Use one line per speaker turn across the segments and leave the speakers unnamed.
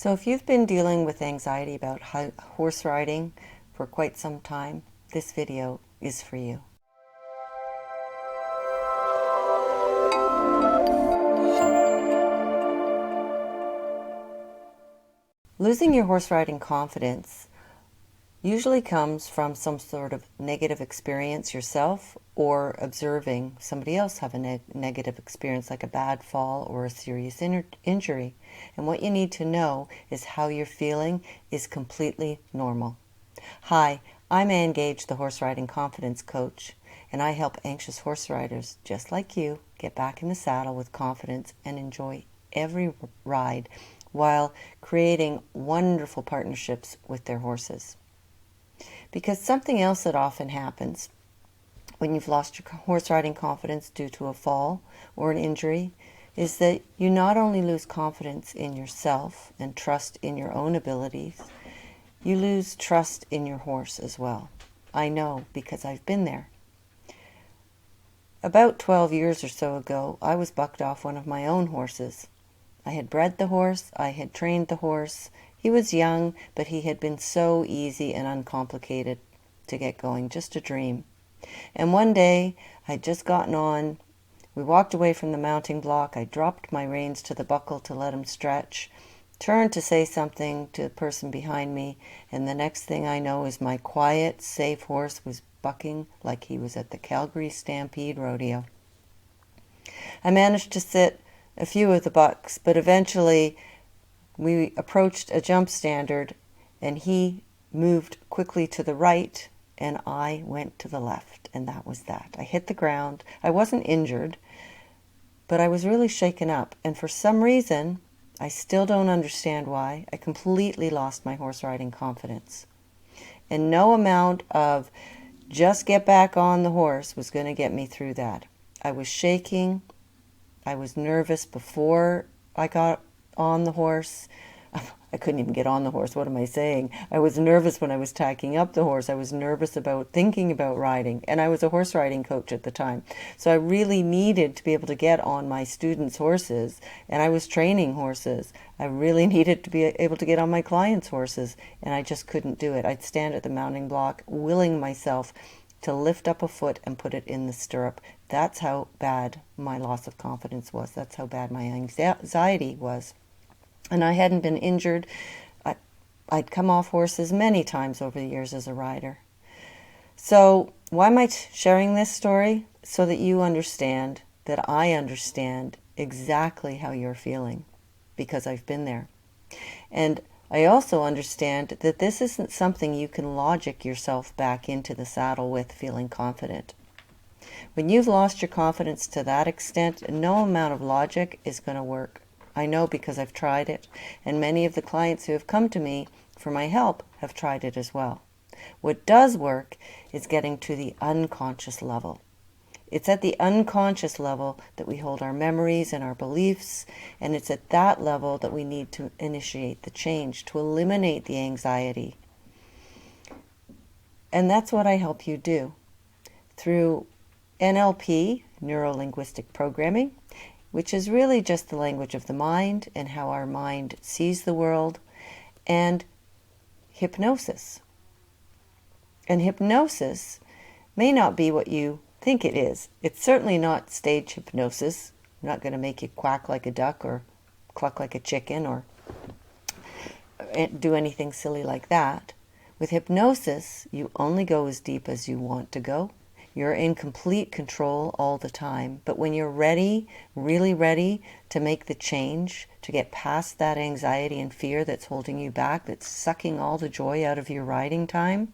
So if you've been dealing with anxiety about horse riding for quite some time, this video is for you. Losing your horse riding confidence usually comes from some sort of negative experience yourself or observing somebody else have a negative experience like a bad fall or a serious injury. And what you need to know is how you're feeling is completely normal. Hi, I'm Anne Gage, the horse riding confidence coach, and I help anxious horse riders just like you get back in the saddle with confidence and enjoy every ride while creating wonderful partnerships with their horses. Because something else that often happens when you've lost your horse riding confidence due to a fall or an injury is that you not only lose confidence in yourself and trust in your own abilities, you lose trust in your horse as well. I know because I've been there. About 12 years or so ago, I was bucked off one of my own horses. I had bred the horse, I had trained the horse. He was young, but he had been so easy and uncomplicated to get going, just a dream. And one day, I'd just gotten on. We walked away from the mounting block. I dropped my reins to the buckle to let him stretch, turned to say something to the person behind me, and the next thing I know is my quiet, safe horse was bucking like he was at the Calgary Stampede Rodeo. I managed to sit a few of the bucks, but eventually we approached a jump standard and he moved quickly to the right and I went to the left, and that was that. I hit the ground. I wasn't injured, but I was really shaken up, and for some reason, I still don't understand why, I completely lost my horse riding confidence. And no amount of just get back on the horse was going to get me through that. I was shaking. I was nervous before I got on the horse. I couldn't even get on the horse. What am I saying? I was nervous when I was tacking up the horse. I was nervous about thinking about riding. And I was a horse riding coach at the time. So I really needed to be able to get on my students' horses. And I was training horses. I really needed to be able to get on my clients' horses. And I just couldn't do it. I'd stand at the mounting block, willing myself to lift up a foot and put it in the stirrup. That's how bad my loss of confidence was. That's how bad my anxiety was. And I hadn't been injured. I'd come off horses many times over the years as a rider. So why am I sharing this story? So that you understand that I understand exactly how you're feeling, because I've been there. And I also understand that this isn't something you can logic yourself back into the saddle with feeling confident. When you've lost your confidence to that extent, no amount of logic is going to work. I know because I've tried it, and many of the clients who have come to me for my help have tried it as well. What does work is getting to the unconscious level. It's at the unconscious level that we hold our memories and our beliefs, and it's at that level that we need to initiate the change, to eliminate the anxiety. And that's what I help you do through NLP, neuro-linguistic programming, which is really just the language of the mind and how our mind sees the world, and hypnosis. And hypnosis may not be what you think it is. It's certainly not stage hypnosis. I'm not going to make you quack like a duck or cluck like a chicken or do anything silly like that. With hypnosis, you only go as deep as you want to go. You're in complete control all the time. But when you're ready, really ready to make the change, to get past that anxiety and fear that's holding you back, that's sucking all the joy out of your riding time,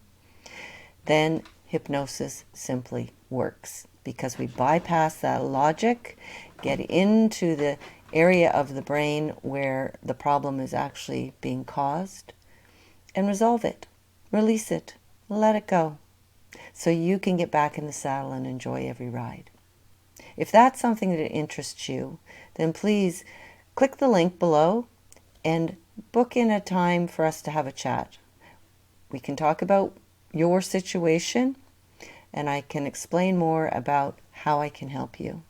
then hypnosis simply works, because we bypass that logic, get into the area of the brain where the problem is actually being caused, and resolve it, release it, let it go, so you can get back in the saddle and enjoy every ride. If that's something that interests you, then please click the link below and book in a time for us to have a chat. We can talk about your situation, and I can explain more about how I can help you.